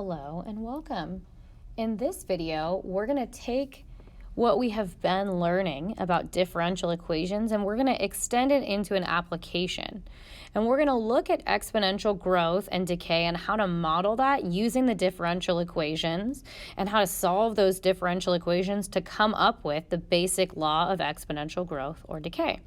Hello and welcome. In this video, we're going to take what we have been learning about differential equations and we're going to extend it into an application. And we're going to look at exponential growth and decay and how to model that using the differential equations and how to solve those differential equations to come up with the basic law of exponential growth or decay.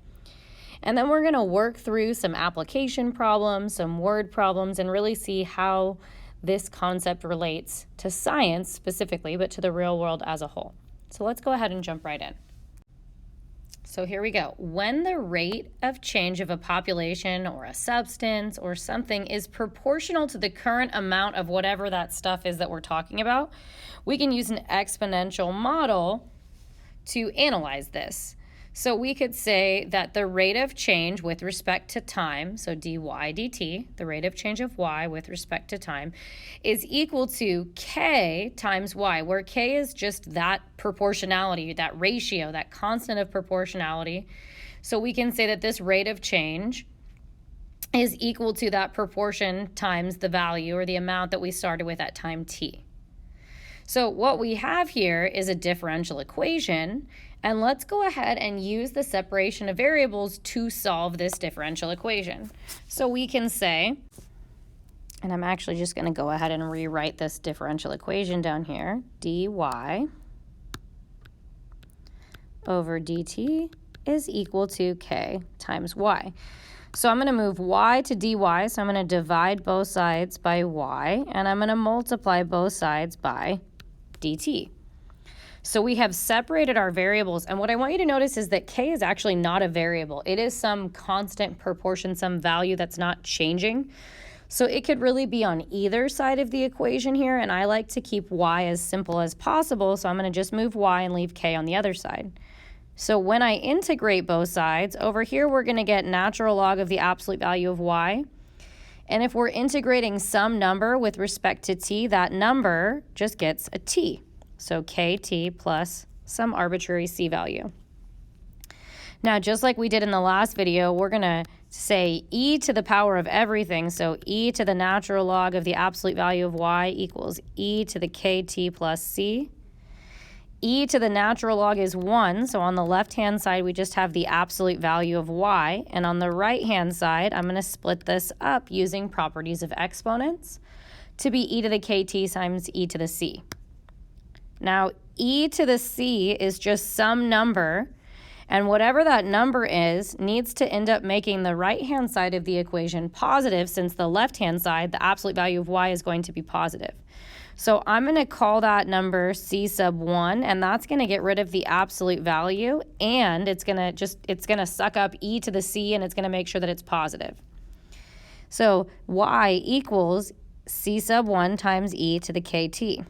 And then we're going to work through some application problems, some word problems, and really see how this concept relates to science specifically, but to the real world as a whole. So let's go ahead and jump right in. So here we go. When the rate of change of a population or a substance or something is proportional to the current amount of whatever that stuff is that we're talking about, we can use an exponential model to analyze this. So we could say that the rate of change with respect to time, so dy dt, the rate of change of y with respect to time, is equal to k times y, where k is just that proportionality, that ratio, that constant of proportionality. So we can say that this rate of change is equal to that proportion times the value or the amount that we started with at time t. So what we have here is a differential equation, and let's go ahead and use the separation of variables to solve this differential equation. So we can say, and I'm actually just going to go ahead and rewrite this differential equation down here, dy over dt is equal to k times y. So I'm going to move y to dy, so I'm going to divide both sides by y, and I'm going to multiply both sides by dt. So we have separated our variables, and what I want you to notice is that k is actually not a variable. It is some constant proportion, some value that's not changing. So it could really be on either side of the equation here, and I like to keep y as simple as possible, so I'm going to just move y and leave k on the other side. So when I integrate both sides, over here we're going to get natural log of the absolute value of y. And if we're integrating some number with respect to t, that number just gets a t. So kt plus some arbitrary c value. Now, just like we did in the last video, we're going to say e to the power of everything. So e to the natural log of the absolute value of y equals e to the kt plus c. E to the natural log is 1, so on the left-hand side, we just have the absolute value of y. And on the right-hand side, I'm going to split this up using properties of exponents to be e to the kt times e to the c. Now, e to the c is just some number, and whatever that number is needs to end up making the right-hand side of the equation positive, since the left-hand side, the absolute value of y, is going to be positive. So I'm going to call that number c sub 1, and that's going to get rid of the absolute value, and it's going to suck up e to the c, and it's going to make sure that it's positive. So y equals c sub 1 times e to the kt.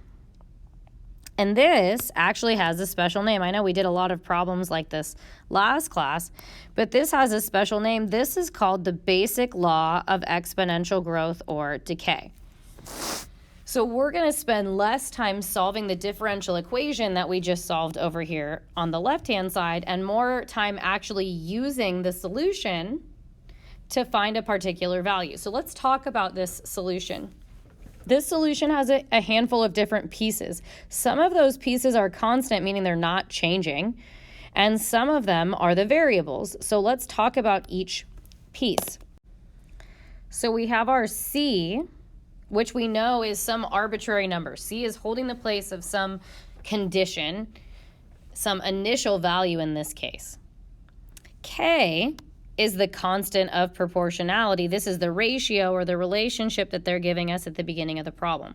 And this actually has a special name. I know we did a lot of problems like this last class, but this has a special name. This is called the basic law of exponential growth or decay. So we're going to spend less time solving the differential equation that we just solved over here on the left-hand side and more time actually using the solution to find a particular value. So let's talk about this solution. This solution has a handful of different pieces. Some of those pieces are constant, meaning they're not changing, and some of them are the variables. So let's talk about each piece. So we have our c, which we know is some arbitrary number. C is holding the place of some condition, some initial value in this case. K is the constant of proportionality. This is the ratio or the relationship that they're giving us at the beginning of the problem.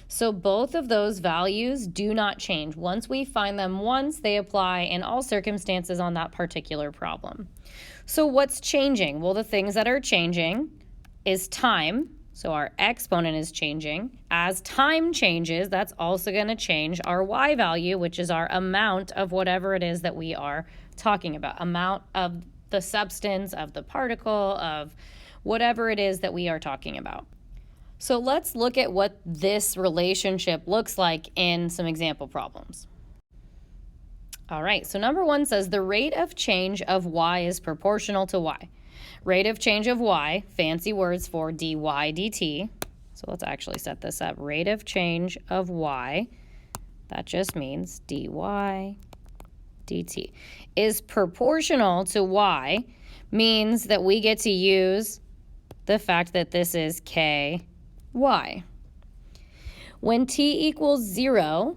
So both of those values do not change. Once we find them once, they apply in all circumstances on that particular problem. So what's changing? Well, the things that are changing is time. So our exponent is changing. As time changes, that's also going to change our y value, which is our amount of whatever it is that we are talking about. Amount of the substance, of the particle, of whatever it is that we are talking about. So let's look at what this relationship looks like in some example problems. All right, so number 1 says the rate of change of y is proportional to y. Rate of change of y, fancy words for dy dt. So let's actually set this up. Rate of change of y, that just means dy dt, is proportional to y, means that we get to use the fact that this is ky. When t equals 0,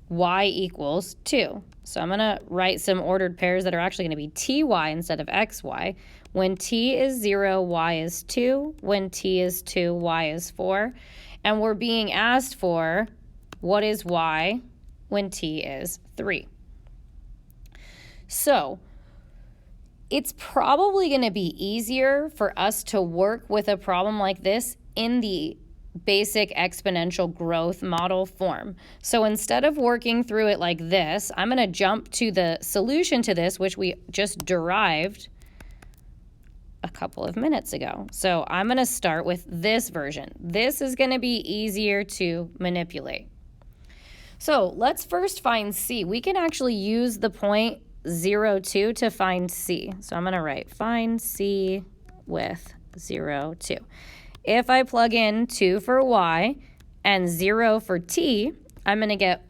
y equals 2. So I'm going to write some ordered pairs that are actually going to be ty instead of xy. When t is 0, y is 2. When t is 2, y is 4. And we're being asked for what is y when t is 3. So it's probably going to be easier for us to work with a problem like this in the basic exponential growth model form. So instead of working through it like this, I'm going to jump to the solution to this, which we just derived a couple of minutes ago. So I'm going to start with this version. This is going to be easier to manipulate. So let's first find c. We can actually use the point 0, 2 to find c. So I'm going to write find c with 0, 2. If I plug in 2 for y and 0 for t, I'm going to get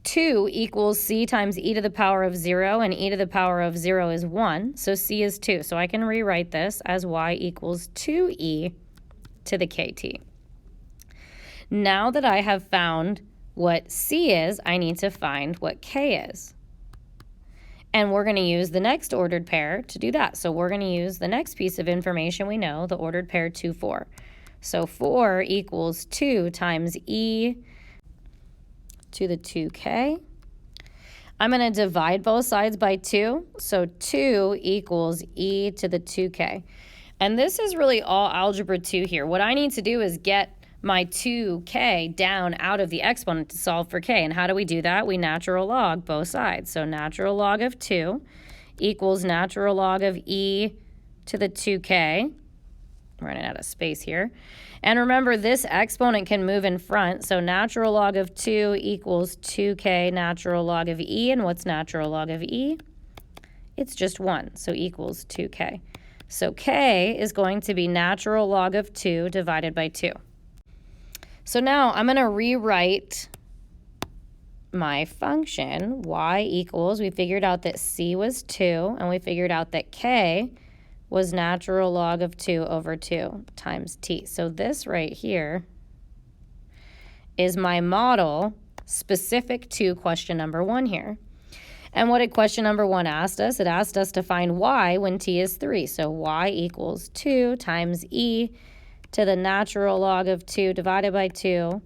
2 equals c times e to the power of 0, and e to the power of 0 is 1, so c is 2. So I can rewrite this as y equals 2e to the kt. Now that I have found what c is, I need to find what k is. And we're going to use the next ordered pair to do that. So we're going to use the next piece of information we know, the ordered pair 2, 4. So 4 equals 2 times e to the 2k. I'm going to divide both sides by 2. So 2 equals e to the 2k. And this is really all algebra 2 here. What I need to do is get my 2k down out of the exponent to solve for k. And how do we do that? We natural log both sides. So natural log of 2 equals natural log of e to the 2k. I'm running out of space here. And remember, this exponent can move in front. So natural log of 2 equals 2k natural log of e. And what's natural log of e? It's just 1, so equals 2k. So k is going to be natural log of 2 divided by 2. So now I'm going to rewrite my function. Y equals, we figured out that c was 2, and we figured out that k was natural log of 2 over 2 times t. So this right here is my model specific to question number 1 here. And what did question number 1 asked us? It asked us to find y when t is 3. So y equals 2 times e to the natural log of 2 divided by 2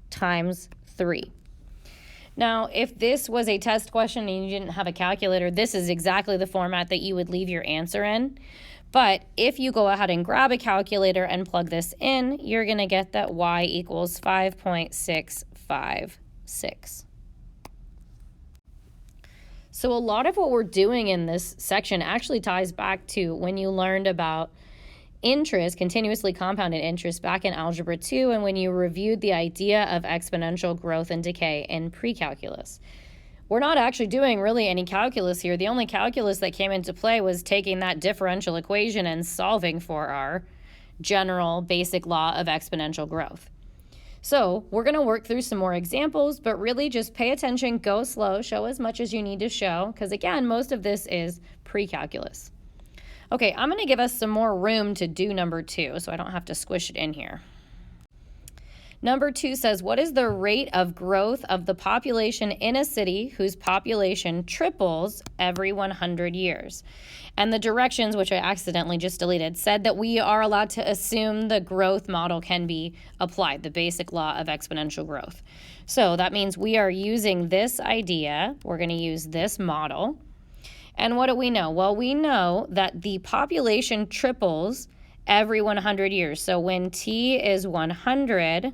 times 3. Now, if this was a test question and you didn't have a calculator, this is exactly the format that you would leave your answer in. But if you go ahead and grab a calculator and plug this in, you're going to get that y equals 5.656. So a lot of what we're doing in this section actually ties back to when you learned about interest, continuously compounded interest, back in Algebra 2, and when you reviewed the idea of exponential growth and decay in pre-calculus. We're not actually doing really any calculus here. The only calculus that came into play was taking that differential equation and solving for our general basic law of exponential growth. So we're going to work through some more examples, but really just pay attention, go slow, show as much as you need to show, because again, most of this is pre-calculus. Okay, I'm going to give us some more room to do number 2, so I don't have to squish it in here. Number 2 says, what is the rate of growth of the population in a city whose population triples every 100 years? And the directions, which I accidentally just deleted, said that we are allowed to assume the growth model can be applied, the basic law of exponential growth. So that means we are using this idea. We're going to use this model. And what do we know? Well, we know that the population triples every 100 years. So when t is 100,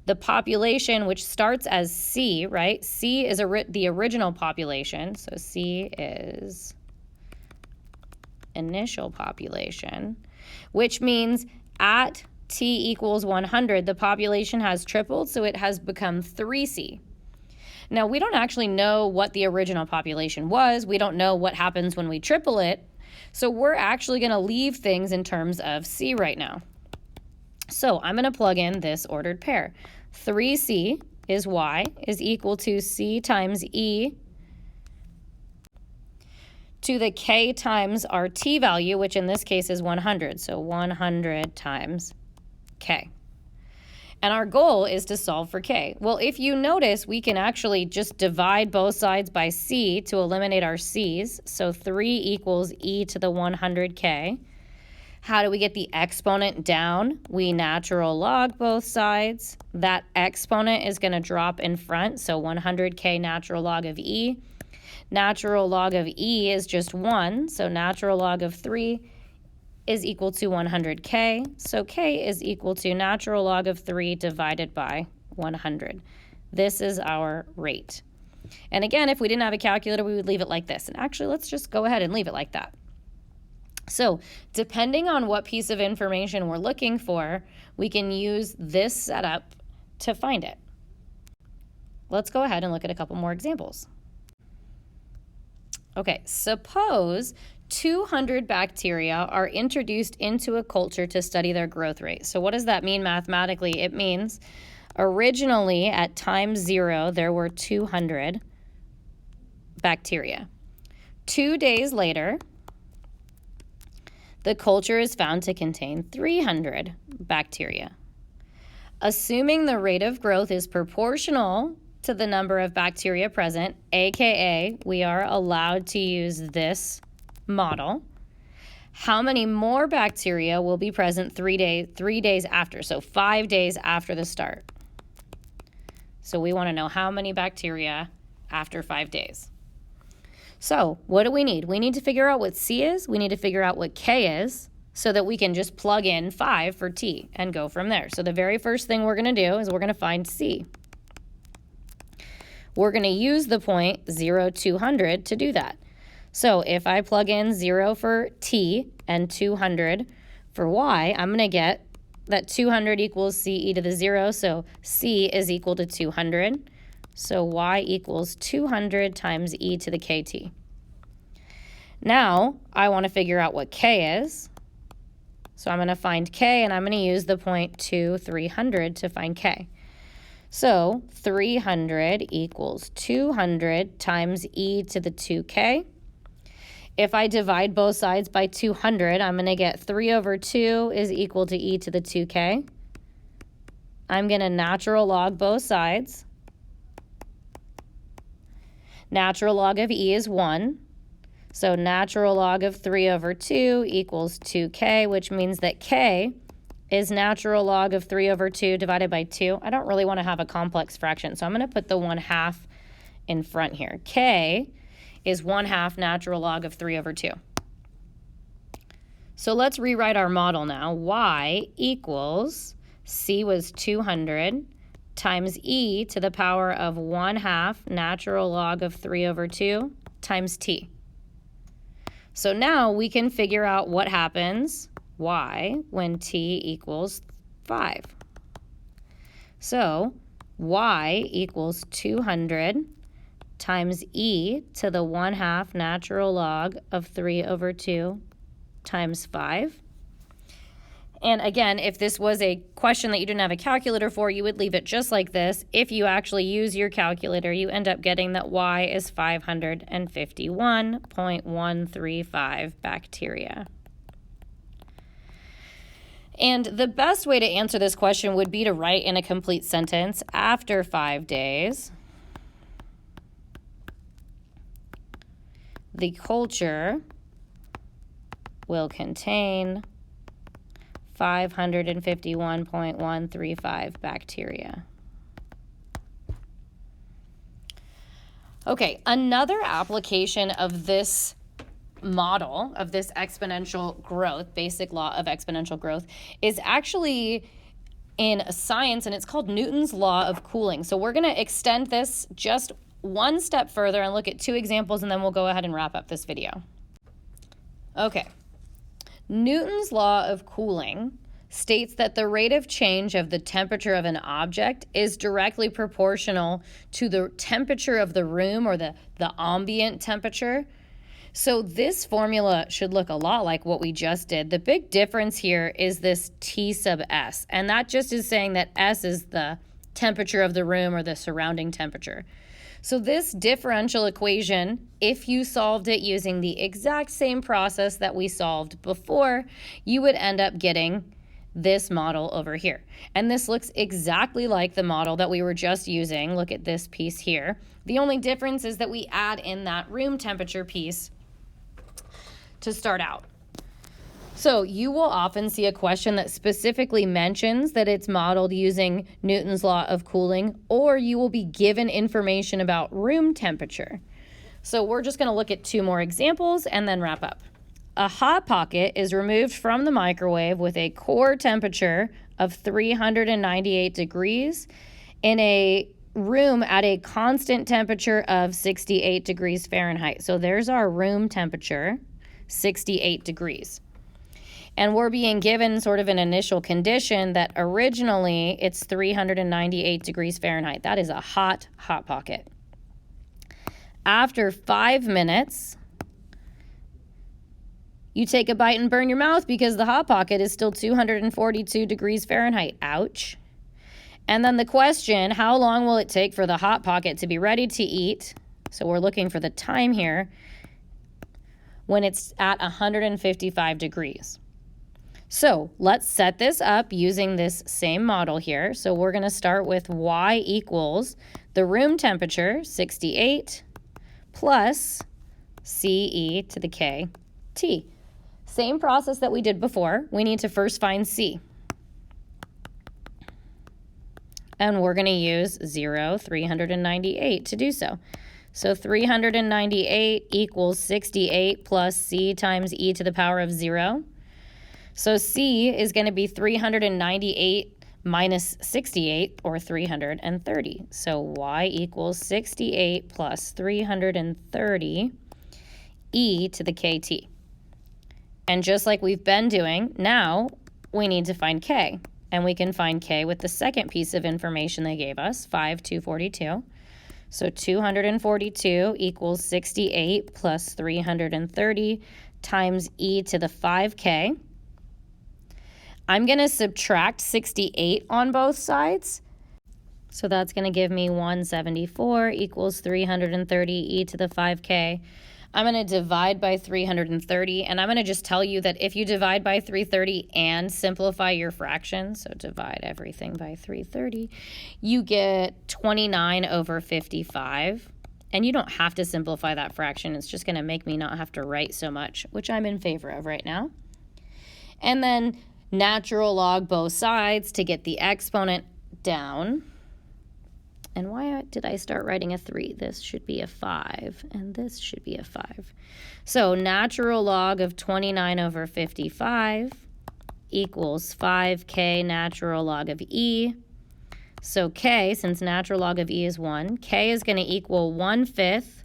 the population, which starts as c, right? C is the original population. So c is initial population, which means at t equals 100, the population has tripled, so it has become 3c. Now, we don't actually know what the original population was. We don't know what happens when we triple it. So we're actually going to leave things in terms of c right now. So I'm going to plug in this ordered pair. 3c is y is equal to c times e to the k times our t value, which in this case is 100. So 100 times k. And our goal is to solve for k. Well, if you notice, we can actually just divide both sides by c to eliminate our c's. So 3 equals e to the 100k. How do we get the exponent down? We natural log both sides. That exponent is going to drop in front, so 100k natural log of e. Natural log of e is just 1, so natural log of 3 is equal to 100k. So k is equal to natural log of 3 divided by 100. This is our rate. And again, if we didn't have a calculator, we would leave it like this. And actually, let's just go ahead and leave it like that. So depending on what piece of information we're looking for, we can use this setup to find it. Let's go ahead and look at a couple more examples. Okay, suppose 200 bacteria are introduced into a culture to study their growth rate. So what does that mean mathematically? It means originally at time 0, there were 200 bacteria. 2 days later, the culture is found to contain 300 bacteria. Assuming the rate of growth is proportional to the number of bacteria present, aka we are allowed to use this model, how many more bacteria will be present 3 days after? So 5 days after the start. So we want to know how many bacteria after 5 days. So what do we need? We need to figure out what C is. We need to figure out what K is so that we can just plug in 5 for T and go from there. So the very first thing we're going to do is we're going to find C. We're going to use the point 0, 200 to do that. So if I plug in 0 for T and 200 for Y, I'm going to get that 200 equals C e to the 0. So C is equal to 200. So Y equals 200 times e to the kt. Now I want to figure out what K is. So I'm going to find K, and I'm going to use the point 2, 300 to find K. So 300 equals 200 times e to the 2k. If I divide both sides by 200, I'm going to get 3 over 2 is equal to e to the 2k. I'm going to natural log both sides. Natural log of e is 1. So natural log of 3 over 2 equals 2k, which means that k is natural log of 3 over 2 divided by 2. I don't really want to have a complex fraction, so I'm going to put the 1/2 in front here. K is 1/2 natural log of 3 over 2. So let's rewrite our model now. Y equals, C was 200 times e to the power of 1/2 natural log of 3 over 2 times t. So now we can figure out what happens, y, when t equals 5. So y equals 200 times e to the 1/2 natural log of 3 over 2 times 5. And again, if this was a question that you didn't have a calculator for, you would leave it just like this. If you actually use your calculator, you end up getting that y is 551.135 bacteria. And the best way to answer this question would be to write in a complete sentence, after 5 days, the culture will contain 551.135 bacteria. Okay, another application of this model, of this exponential growth, basic law of exponential growth, is actually in science, and it's called Newton's law of cooling. So we're going to extend this just one step further and look at 2 examples, and then we'll go ahead and wrap up this video. Okay. Newton's law of cooling states that the rate of change of the temperature of an object is directly proportional to the temperature of the room, or the ambient temperature. So this formula should look a lot like what we just did. The big difference here is this T sub S, and that just is saying that S is the temperature of the room or the surrounding temperature. So this differential equation, if you solved it using the exact same process that we solved before, you would end up getting this model over here. And this looks exactly like the model that we were just using. Look at this piece here. The only difference is that we add in that room temperature piece to start out. So you will often see a question that specifically mentions that it's modeled using Newton's law of cooling, or you will be given information about room temperature. So we're just going to look at two more examples and then wrap up. A hot pocket is removed from the microwave with a core temperature of 398 degrees in a room at a constant temperature of 68 degrees Fahrenheit. So there's our room temperature, 68 degrees. And we're being given sort of an initial condition that originally it's 398 degrees Fahrenheit. That is a hot pocket. After 5 minutes, you take a bite and burn your mouth because the hot pocket is still 242 degrees Fahrenheit. Ouch. And then the question, how long will it take for the hot pocket to be ready to eat? So we're looking for the time here when it's at 155 degrees. So let's set this up using this same model here. So we're going to start with y equals the room temperature, 68, plus CE to the K T. Same process that we did before. We need to first find C. And we're going to use 398 to do so. So 398 equals 68 plus C times e to the power of 0. So C is going to be 398 minus 68, or 330. So y equals 68 plus 330 e to the kt. And just like we've been doing, now we need to find k. And we can find k with the second piece of information they gave us, 242. So 242 equals 68 plus 330 times e to the 5k. I'm going to subtract 68 on both sides. So that's going to give me 174 equals 330 e to the 5k. I'm going to divide by 330, and I'm going to just tell you that if you divide by 330 and simplify your fraction, so divide everything by 330, you get 29 over 55. And you don't have to simplify that fraction. It's just going to make me not have to write so much, which I'm in favor of right now. And then natural log both sides to get the exponent down. And why did I start writing a 3? This should be a 5, and this should be a 5. So natural log of 29 over 55 equals 5k natural log of e. So k, since natural log of e is 1, k is going to equal 1/5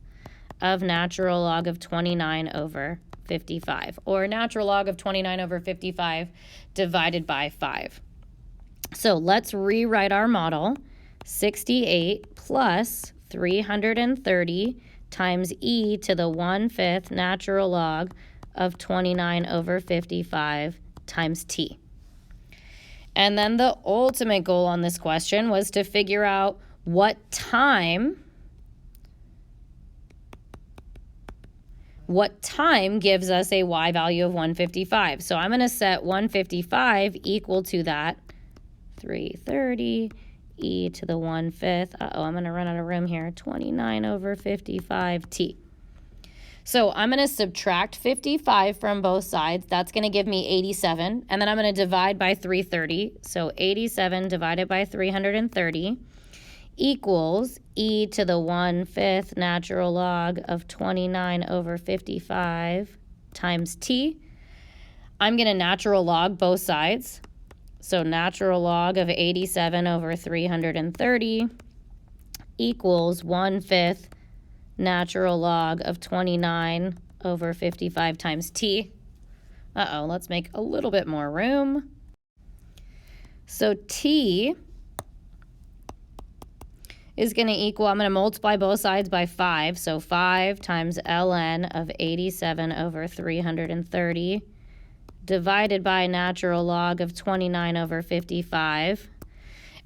of natural log of 29 over 55, or natural log of 29 over 55 divided by 5. So let's rewrite our model. 68 plus 330 times e to the 1/5 natural log of 29 over 55 times t. And then the ultimate goal on this question was to figure out what time gives us a y value of 155. So I'm going to set 155 equal to that 330 e to the 1/5. I'm going to run out of room here. 29 over 55t. So I'm going to subtract 55 from both sides. That's going to give me 87. And then I'm going to divide by 330. So 87 divided by 330 equals e to the 1/5 natural log of 29 over 55 times t. I'm going to natural log both sides. So natural log of 87 over 330 equals 1/5 natural log of 29 over 55 times t. Let's make a little bit more room. So t is going to equal, I'm going to multiply both sides by 5. So 5 times ln of 87 over 330 divided by natural log of 29 over 55.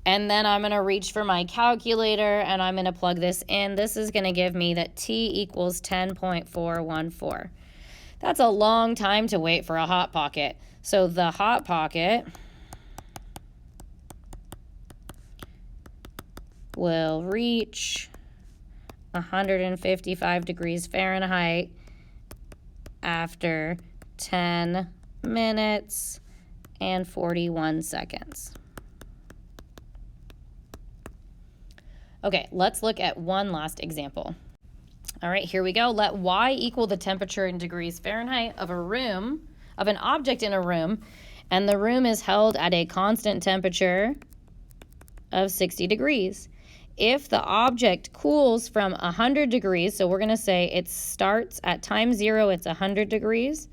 And then I'm going to reach for my calculator and I'm going to plug this in. This is going to give me that t equals 10.414. That's a long time to wait for a Hot Pocket. So the Hot Pocket will reach 155 degrees Fahrenheit after 10 minutes and 41 seconds. Okay, let's look at one last example. All right, here we go. Let y equal the temperature in degrees Fahrenheit of a room, of an object in a room, and the room is held at a constant temperature of 60 degrees. If the object cools from 100 degrees, so we're going to say it starts at time 0, it's 100 degrees,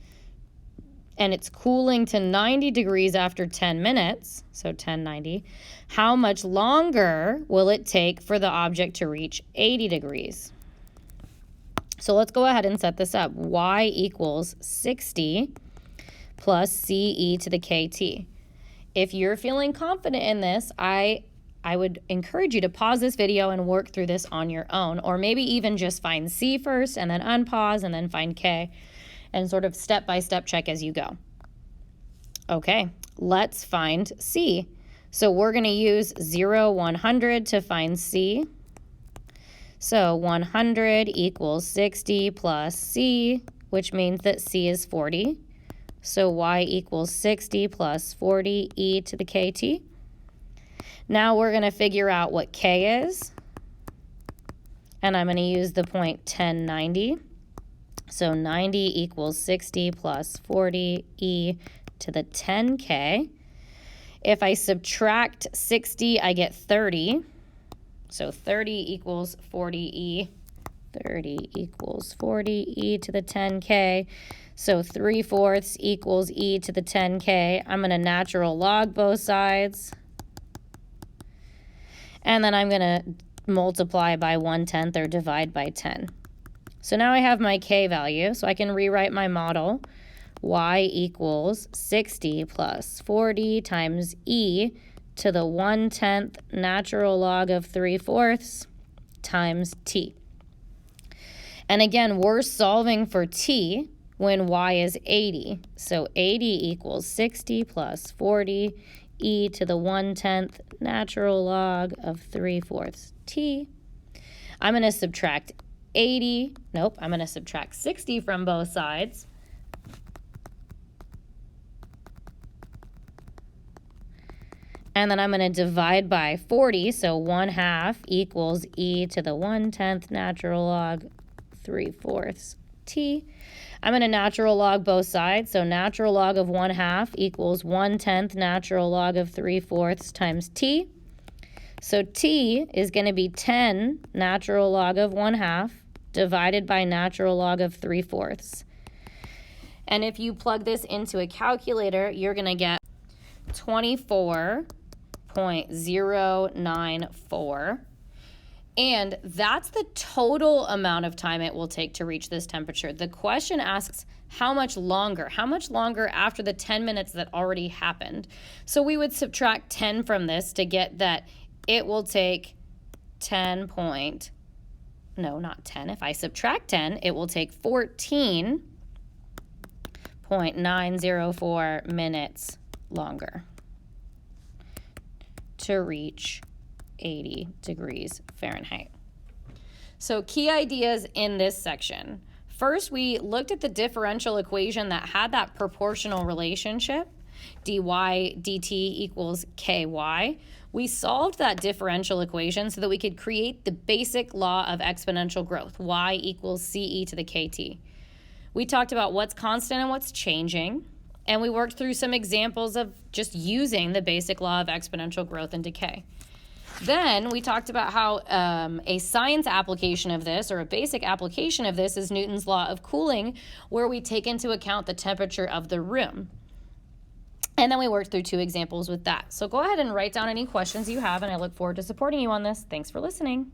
and it's cooling to 90 degrees after 10 minutes, so 1090, how much longer will it take for the object to reach 80 degrees? So let's go ahead and set this up. Y equals 60 plus CE to the KT. If you're feeling confident in this, I would encourage you to pause this video and work through this on your own, or maybe even just find C first and then unpause and then find K and sort of step-by-step check as you go. Okay, let's find C. So we're going to use 0, 100 to find C. So 100 equals 60 plus C, which means that C is 40. So Y equals 60 plus 40 e to the KT. Now we're going to figure out what K is, and I'm going to use the point 1090. So 90 equals 60 plus 40 e to the 10K. If I subtract 60, I get 30. So 30 equals 40e. 30 equals 40e to the 10K. So 3/4 equals e to the 10K. I'm going to natural log both sides. And then I'm going to multiply by 1/10 or divide by 10. So now I have my K value, so I can rewrite my model. Y equals 60 plus 40 times e to the 1/10 natural log of 3/4 times t. And again, we're solving for t when y is 80. So 80 equals 60 plus 40 e to the 1/10 natural log of 3/4 t. I'm going to subtract 60 from both sides. And then I'm going to divide by 40, so 1/2 equals e to the 1/10 natural log 3/4 t. I'm going to natural log both sides, so natural log of 1/2 equals 1/10 natural log of 3/4 times t. So t is going to be 10 natural log of 1/2 divided by natural log of 3/4. And if you plug this into a calculator, you're going to get 24.094. And that's the total amount of time it will take to reach this temperature. The question asks how much longer after the 10 minutes that already happened. So we would subtract 10 from this to get that it will take if I subtract 10, it will take 14.904 minutes longer to reach 80 degrees Fahrenheit. So key ideas in this section. First, we looked at the differential equation that had that proportional relationship, dy dt equals ky. We solved that differential equation so that we could create the basic law of exponential growth, y equals ce to the kt. We talked about what's constant and what's changing, and we worked through some examples of just using the basic law of exponential growth and decay. Then we talked about how a science application of this, or a basic application of this, is Newton's law of cooling, where we take into account the temperature of the room. And then we worked through 2 examples with that. So go ahead and write down any questions you have, and I look forward to supporting you on this. Thanks for listening.